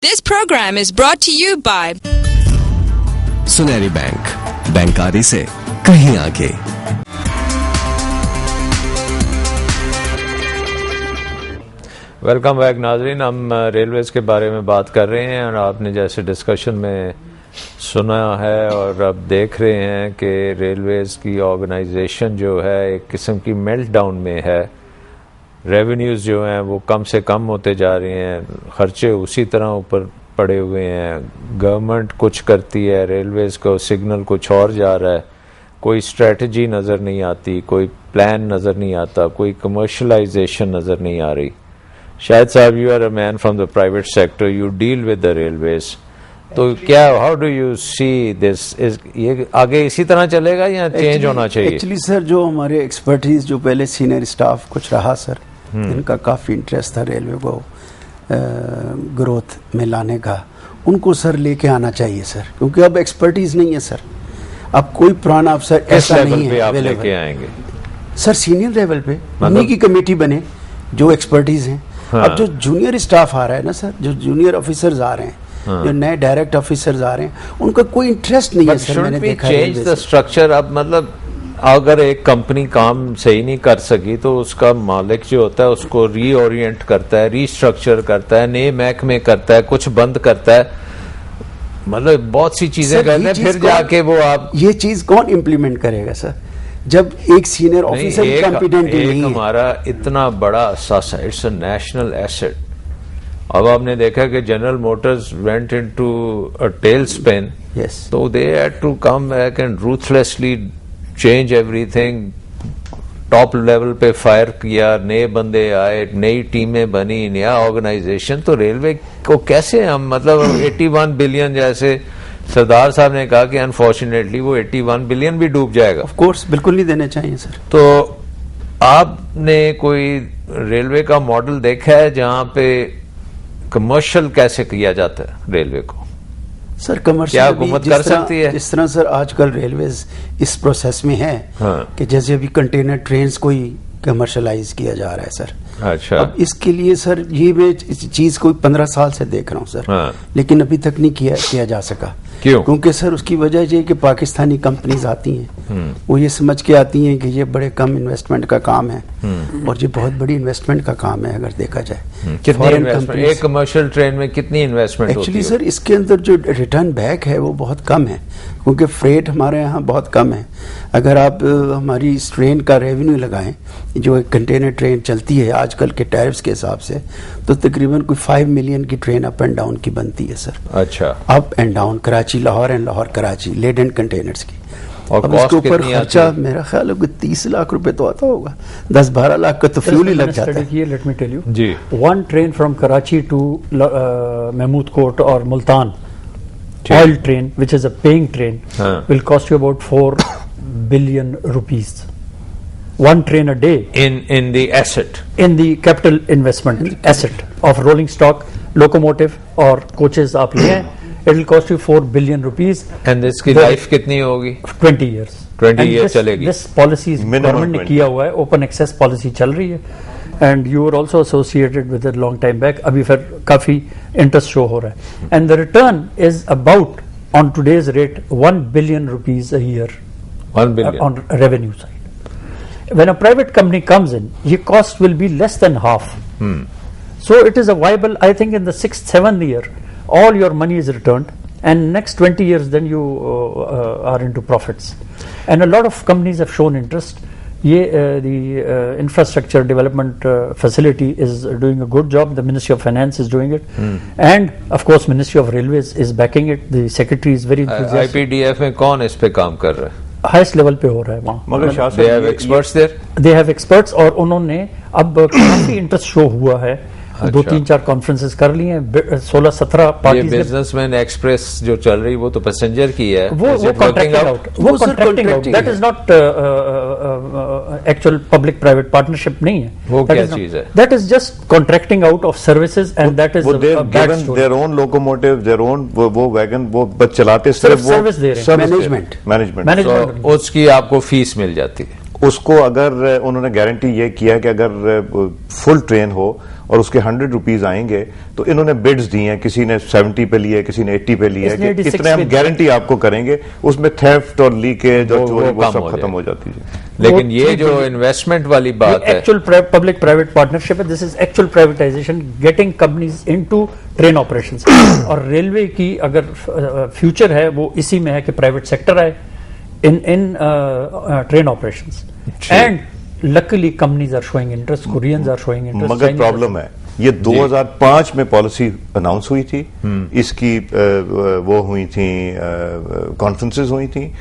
This program is brought to you by सुनहरी bank, बैंकारी से कहीं आगे। वेलकम बैक नाजरीन। हम रेलवेज़ के बारे में बात कर रहे हैं और आपने जैसे डिस्कशन में सुना है और अब देख रहे हैं कि रेलवेज़ की ऑर्गेनाइजेशन जो है एक किस्म की मेल्ट डाउन में है। रेवेन्यूज़ जो हैं वो कम से कम होते जा रहे हैं, खर्चे उसी तरह ऊपर पड़े हुए हैं। गवर्नमेंट कुछ करती है, रेलवेज़ को सिग्नल कुछ और जा रहा है, कोई स्ट्रेटजी नज़र नहीं आती, कोई प्लान नज़र नहीं आता, कोई कमर्शलाइजेशन नज़र नहीं आ रही। शायद साहब, you are a man from the private sector, you deal with the railways, तो क्या how do you see this, ये आगे इसी तरह चलेगा या चेंज होना चाहिए? एक्चुअली सर, जो हमारे एक्सपर्टीज जो पहले सीनियर स्टाफ कुछ रहा सर, इनका काफ़ी इंटरेस्ट था रेलवे को ग्रोथ में लाने का, उनको सर लेके आना चाहिए सर, क्योंकि अब एक्सपर्टीज नहीं है सर। अब कोई पुराना अफसर ऐसा नहीं है आप लेके आएंगे सर, सीनियर लेवल पे उन्हीं की कमेटी बने जो एक्सपर्टीज हैं। हाँ। अब जो जूनियर स्टाफ आ रहा है ना सर, जो जूनियर ऑफिसर्स आ रहे हैं, हाँ, जो नए डायरेक्ट ऑफिसर्स आ रहे हैं, उनका कोई इंटरेस्ट नहीं है सर। मैंने देखा चेंज द स्ट्रक्चर। अब मतलब अगर एक कंपनी काम सही नहीं कर सकी तो उसका मालिक जो होता है उसको रीओरिएंट करता है, रीस्ट्रक्चर करता है, नए महकमे करता है, कुछ बंद करता है, मतलब बहुत सी चीजें करते हैं, फिर जाके वो आप ये चीज कौन इम्प्लीमेंट करेगा सर, जब एक सीनियर ऑफिसर कॉम्पिटेंट ही नहीं है। हमारा इतना बड़ा असासा, इट्स अ नेशनल एसेट। अब आपने देखा कि General Motors went into a tail spin, तो they had to come back and ruthlessly change everything. Top level पे फायर किया, नए बंदे आए, नई टीमें बनी, नया ऑर्गेनाइजेशन। तो रेलवे को कैसे हम, मतलब 81 बिलियन जैसे सरदार साहब ने कहा कि अनफॉर्चुनेटली वो 81 बिलियन भी डूब जाएगा। ऑफ कोर्स बिल्कुल नहीं देने चाहिए सर। तो आपने कोई रेलवे का मॉडल देखा है जहां पे कमर्शियल कैसे किया जाता है रेलवे को? सर कमर्शियल क्या हुकूमत कर सकती है? जिस तरह सर आजकल रेलवेज इस प्रोसेस में है, हाँ, कि जैसे अभी कंटेनर ट्रेन्स को ही कमर्शलाइज किया जा रहा है सर। अच्छा। अब इसके लिए सर ये मैं इस चीज को 15 साल से देख रहा हूँ सर, हाँ, लेकिन अभी तक नहीं किया जा सका। क्यों? क्योंकि सर उसकी वजह ये कि पाकिस्तानी कंपनीज आती हैं, वो ये समझ के आती हैं कि ये बड़े कम इन्वेस्टमेंट का काम है, और ये बहुत बड़ी इन्वेस्टमेंट का काम है अगर देखा जाए। कितनी इन्वेस्टमेंट एक कमर्शियल ट्रेन में कितनी इन्वेस्टमेंट होती है? एक्चुअली सर इसके अंदर जो रिटर्न बैक है वो बहुत कम है, क्योंकि फ्रेट हमारे यहाँ बहुत कम है। अगर आप हमारी इस ट्रेन का रेवेन्यू लगाएं, जो एक कंटेनर ट्रेन चलती है आजकल के टैरिफ्स के हिसाब से, तो तकरीबन कोई 5 मिलियन की ट्रेन अप एंड डाउन की बनती है सर। अच्छा। Up and down, Karachi Lahore and Lahore Karachi, laden containers की। और अब इसके ऊपर खर्चा मेरा ख्याल है 30 लाख रुपए तो आता होगा, 10-12 लाख का तो फ्यूल ही लग जाता है। Let me tell you ji, one train from Karachi to Mahmood Kot और Multan, oil train, which is a paying train, will cost you about 4 billion rupees. One train a day. In the asset. In the capital investment asset of rolling stock, locomotive or coaches आप लिए, it will cost you 4 billion rupees. And इसकी life कितनी होगी? 20 years. 20 years चलेगी. This policy government ने किया हुआ है, open access policy चल रही है. And you were also associated with it long time back. अभी फिर काफी interest show हो रहा है. And the return is about, on today's rate, 1 billion rupees a year. 1 billion on revenue side. When a private company comes in, your cost will be less than half. So it is a viable. I think in the 6th, 7th year, all your money is returned, and next 20 years, then you are into profits. And a lot of companies have shown interest. The infrastructure development facility is doing a good job. The Ministry of Finance is doing it, and of course Ministry of Railways is backing it. The secretary is very enthusiastic. IPDF में कौन इस पे काम कर रहा है? Highest level पे हो रहा है वहाँ। मगर they have experts there? They have experts, और उन्होंने अब काफी इंटरेस्ट शो हुआ है। अच्छा। 2-3-4 कॉन्फ्रेंसेस कर ली हैं, 16-17 पार्टीज। ये बिजनेसमैन एक्सप्रेस जो चल रही वो तो पैसेंजर की है, वो कॉन्ट्रैक्टिंग आउट, वो contracting out, that is not actual public private partnership नहीं है। वो क्या चीज है? That is just contracting out of services, and that is their own locomotive, their own वो वैगन, वो बस चलाते सिर्फ सर्विस दे रहे हैं, मैनेजमेंट, उसकी आपको फीस मिल जाती है। उसको अगर उन्होंने गारंटी ये किया कि अगर फुल ट्रेन हो और उसके 100 रुपीज आएंगे, तो इन्होंने बिड्स दी हैं, किसी ने 70 पे लिए, किसी ने 80 पे लिए, इसने कि 86 इतने हम गारंटी आपको करेंगे, उसमें थेफ्ट और लीकेज और चोरी वो सब खत्म हो जाती है। लेकिन ये जो इन्वेस्टमेंट वाली बात है, एक्चुअल पब्लिक प्राइवेट पार्टनरशिप है, this is actual privatisation, getting companies into train operations. और रेलवे की अगर फ्यूचर है वो इसी में है कि प्राइवेट सेक्टर आए in train operations, and luckily companies are showing interest, Koreans are showing interest. मगर प्रॉब्लम है, ये 2005 में पॉलिसी अनाउंस हुई थी, इसकी वो हुई थी, कॉन्फ्रेंसेस हुई थी,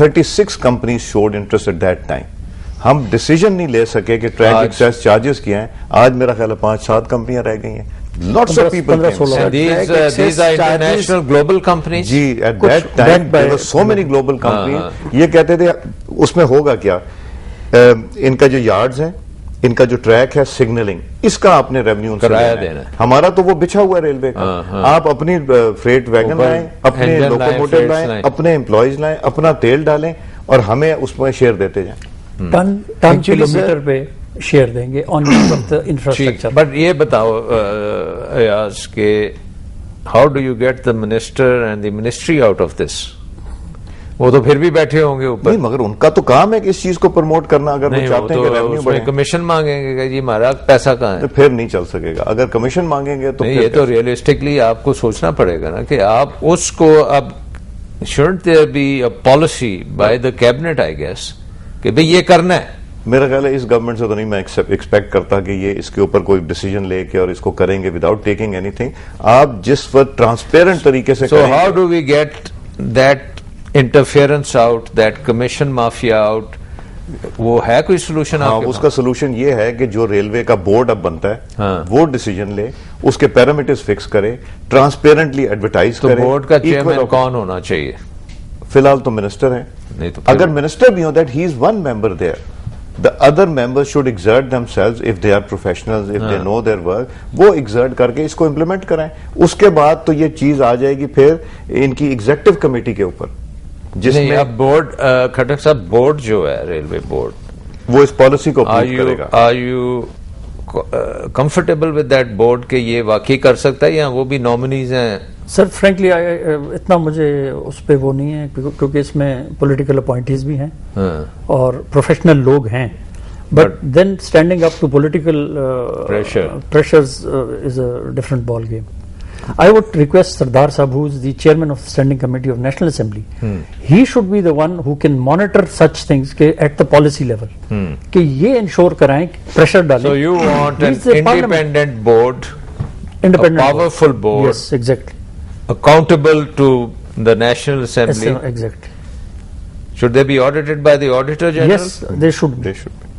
36 companies showed interest at that time. हम डिसीजन नहीं ले सके कि ट्रैक एक्सेस चार्जेस क्या हैं। आज मेरा ख्याल है 5-7 कंपनियां रह गई हैं। Lots of people came. These are international global companies. Ji, at that time there were so many global companies. ये कहते थे उसमें होगा क्या, इनका जो यार्ड्स हैं, इनका जो ट्रैक है, सिग्नलिंग, इसका आपने रेवेन्यू किराया देना। हमारा तो वो बिछा हुआ है रेलवे का। आप अपनी फ्रेट वैगन लाएं, अपने लोकोमोटिव लाएं, अपने एम्प्लॉयज लाएं, अपना तेल डालें और हमें उसमें शेयर देते जाएं। टन किलोमीटर पे शेयर देंगे ऑन द इंफ्रास्ट्रक्चर। बट ये बताओ अयाज के how do you get the minister and the ministry out of this? वो तो फिर भी बैठे होंगे ऊपर। नहीं, मगर उनका तो काम है कि इस चीज को प्रमोट करना। अगर वो चाहते हैं कि रेवेन्यू बढ़े, कमीशन मांगेंगे कि जी हमारा पैसा कहाँ है, तो फिर नहीं चल सकेगा। अगर कमीशन मांगेंगे तो ये तो रियलिस्टिकली आपको सोचना पड़ेगा ना कि आप उसको अब shouldn't there be a policy by the cabinet, I guess, कि भाई ये करना है। मेरा ख्याल है इस गवर्नमेंट से तो नहीं मैं एक्सपेक्ट करता कि ये इसके ऊपर कोई डिसीजन लेके और इसको करेंगे विदाउट टेकिंग एनीथिंग। आप जिस वक्त ट्रांसपेरेंट तरीके से So how do we get that interference out, that commission mafia out? वो है कोई सोल्यूशन? हाँ, उसका सोल्यूशन ये है कि जो रेलवे का बोर्ड अब बनता है, हाँ, वो डिसीजन ले, उसके पैरामीटर्स फिक्स करे, ट्रांसपेरेंटली एडवर्टाइज करे। तो बोर्ड का चेयरमैन कौन होना चाहिए? फिलहाल तो मिनिस्टर है। नहीं तो अगर मिनिस्टर भी हो, that he is one member there, the other members should exert themselves if they are professionals, if they know their work, वो exert करके इसको implement कराएं। उसके बाद तो ये चीज आ जाएगी फिर इनकी एग्जीक्यूटिव कमेटी के ऊपर, जिसमें अब बोर्ड खटक साहब, बोर्ड जो है रेलवे बोर्ड, वो इस पॉलिसी को अप्रूव करेगा। Are you comfortable with that board के ये वाकई कर सकता है या वो भी नॉमिनीज हैं? सर फ्रेंकली इतना मुझे उस पर वो नहीं है, क्योंकि इसमें पॉलिटिकल अपॉइंटीज भी हैं और प्रोफेशनल लोग हैं, but then standing up to political pressures is a different ball game. I would request Sardar Sahab, who is the chairman of the Standing Committee of National Assembly, he should be the one who can monitor such things at the policy level, कि ये ensure कराएं, pressure डालें। So you want an independent board, independent a powerful board, yes, exactly, accountable to the National Assembly. Yes, exactly. Should they be audited by the Auditor General? Yes, they should be. They should be.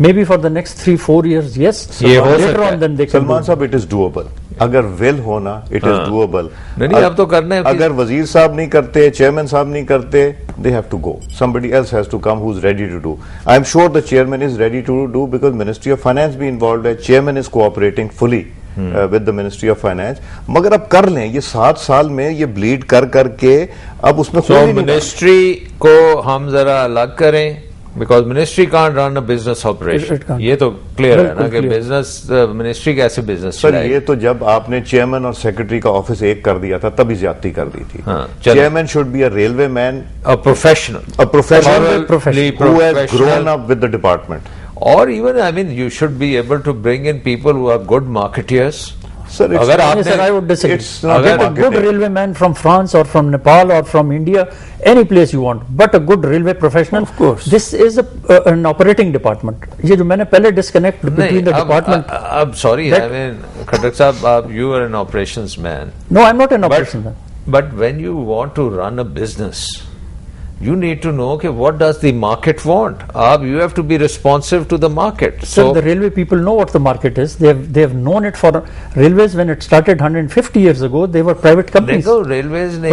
Maybe for the next 3-4 years, yes. Later on, then they can. Salman साहब, it is doable. अगर will होना, it is doable. नहीं, अब तो करना है। अगर वजीर साहब नहीं करते, चेयरमैन साहब नहीं करते, they have to go. Somebody else has to come who's ready to do. I am sure the chairman is ready to do because Ministry of Finance भी involved है. Chairman is cooperating fully with the Ministry of Finance. मगर अब कर लें, ये 7 साल में ये ब्लीड कर करके अब उसमें कोई मिनिस्ट्री को हम जरा अलग करें, because ministry can't run a business operation. ये तो क्लियर है ना कि बिजनेस मिनिस्ट्री कैसे बिजनेस सर, ये तो जब आपने चेयरमैन और सेक्रेटरी का ऑफिस एक कर दिया था तभी ज्यादती कर दी थी। Chairman should be a railway man, a professional who has grown up with the department. Or even, I mean, you should be able to bring in people who are good marketeers. Sir, अगर आपने, sir, I would disagree. Get a good railway man from France or from Nepal or from India, any place you want, but a good railway professional. Of course. This is an operating department. ये जो मैंने पहले disconnect between the department. अब sorry, I mean, खटक साहब, you are an operations man. No, I'm not an operations man. But when you want to run a business, you need to know okay, what does the market want. You have to be responsive to the market. So the railway people know what the market is. They have known it for railways when it started 150 years ago. They were private companies. देखो railways ने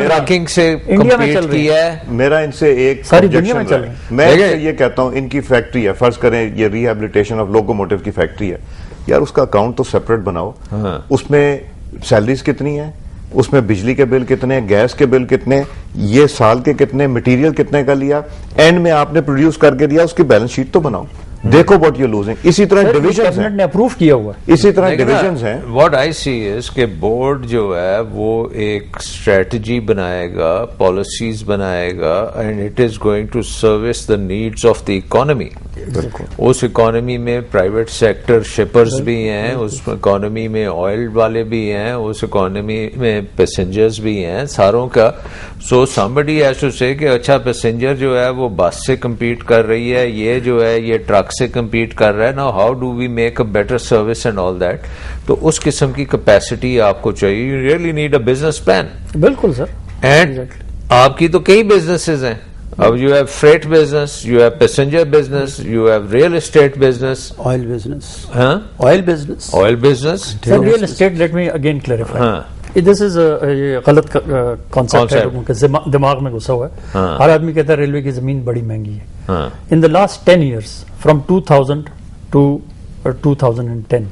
trucking से compete किया है। मेरा इनसे एक सारी दुनिया में चल रही है। मैं ये कहता हूँ, इनकी फैक्ट्री है, फर्ज करें ये रिहेबिलिटेशन ऑफ लोकोमोटिव की फैक्ट्री है, यार उसका अकाउंट तो सेपरेट बनाओ। उसमें सैलरीज कितनी है, उसमें बिजली के बिल कितने, गैस के बिल कितने, ये साल के कितने, मटेरियल कितने का लिया, एंड में आपने प्रोड्यूस करके दिया, उसकी बैलेंस शीट तो बनाओ। देखो व्हाट यू लूजिंग। इसी तरह डिविजन कैबिनेट ने अप्रूव किया हुआ है। इसी तरह डिविजन हैं। व्हाट आई सी इज के बोर्ड जो है वो एक स्ट्रेटजी बनाएगा, पॉलिसीज बनाएगा, and it is going to service the needs of the economy. उस इकोनॉमी में प्राइवेट सेक्टर शिपर्स भी हैं, उस इकोनॉमी में ऑयल वाले भी हैं, उस इकोनॉमी में पैसेंजर्स भी हैं, सारों का। सो समबडी हैज टू से कि अच्छा पैसेंजर जो है वो बस से compete कर रही है, ये जो है ये ट्रक से compete कर रहा है। Now how do we make a better service and all that. तो उस किस्म की कैपेसिटी आपको चाहिए। You really need a business plan. बिल्कुल सर। एंड आपकी तो कई बिजनेसेस हैं। अब you have freight business, you have passenger business, you have real estate business, oil business, हाँ oil business, oil business. Sir real estate, let me again clarify, this is गलत concept है, लोगों के दिमाग में घुसा हुआ है। हाँ। हर आदमी कहता है रेलवे की जमीन बड़ी महंगी है। हाँ। In the last 10 years from 2000 to 2010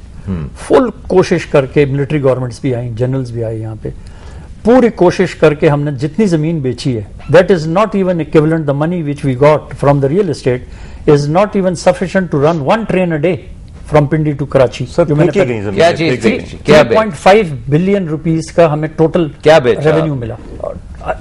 full कोशिश करके मिलिट्री गवर्नमेंट्स भी आई, जनरल्स भी आए, यहाँ पे पूरी कोशिश करके हमने जितनी जमीन बेची है, that is not even equivalent, the money which we got from the real estate is not even sufficient to run 1 train a day from Pindi to Karachi. क्या चीज थी? क्या 3.5 बिलियन रुपीस का हमें टोटल क्या बेचा? रेवेन्यू मिला।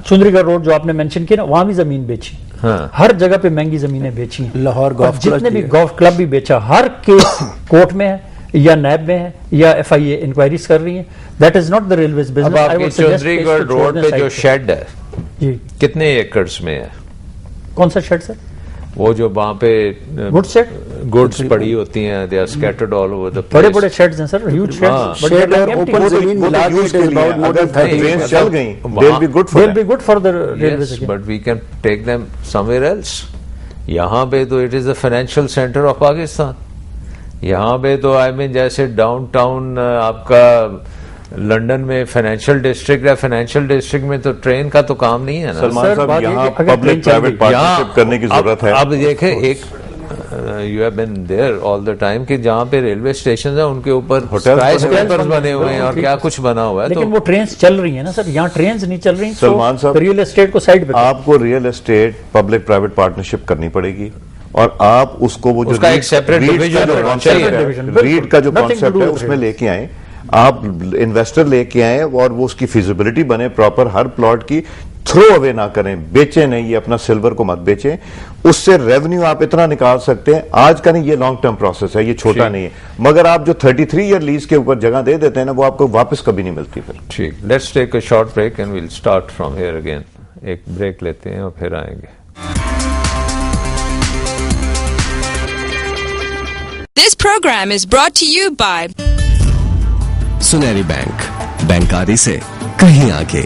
चुंद्रीगढ़ रोड जो आपने मेंशन किया ना, वहां भी जमीन बेची। हाँ। हर जगह पे महंगी जमीनें बेची। लाहौर और गोल्फ जितने भी गोल्फ क्लब भी बेचा, हर केस कोर्ट में है या नैब में है या FIA इंक्वायरीज कर रही है। That is not the railways अब बिजनेस। आपके चौधरीगढ़ रोड पे जो शेड है जी, कितने एकड़्स में है? कौन सा शेड सर? वो जो वहां पे गुड्स शेड, गुड्स पड़ी होती हैं, they are scattered all over the बड़े बड़े शेड्स हैं सर, ह्यूज हाँ। शेड्स। शेड और ओपन जमीन मिला के it is about more than 30 train acres. चल गई, they'll be good for They'll them. be good for the railways again. But we can take them somewhere else. यहाँ पे तो it is the financial centre of Pakistan. यहाँ पे तो I mean जैसे downtown आपका लंदन में फाइनेंशियल डिस्ट्रिक्ट है, फाइनेंशियल डिस्ट्रिक्ट में तो ट्रेन का तो काम नहीं है ना। सलमान सर, साहब, बात ये यहाँ कि अगर पब्लिक ट्रेन चल प्राइवेट गई, पार्टनरशिप करने की जरूरत है। अब देखें, एक you have been there all the time कि जहाँ पे रेलवे स्टेशन है उनके ऊपर स्काईस्क्रैपर्स बने हुए हैं और क्या कुछ बना हुआ है। लेकिन तो वो ट्रेन्स चल रही है ना सर, यहाँ ट्रेन्स नहीं चल रही। सलमान साहब, रियल एस्टेट को साइड पे करो। आपको real estate public private partnership करनी पड़ेगी और आप उसको वो जो उसका एक separate division होना चाहिए। रीड का जो Nothing to कॉन्सेप्ट do है with उसमें railways. लेके आए, आप इन्वेस्टर लेके आए और वो उसकी फिजिबिलिटी बने प्रॉपर, हर प्लॉट की थ्रो अवे ना करें, बेचें नहीं, ये अपना सिल्वर को मत बेचें, उससे रेवेन्यू आप इतना निकाल सकते हैं। आज का नहीं, ये लॉन्ग टर्म प्रोसेस है, ये छोटा नहीं है। मगर आप जो 33 ईयर लीज के ऊपर जगह दे देते हैं ना, वो आपको वापस कभी नहीं मिलती फिर। ठीक, let's take a short break and will start from here again. एक ब्रेक लेते हैं और फिर आएंगे। This program is brought to you by सुनहरी बैंक, बैंकारी से कहीं आगे।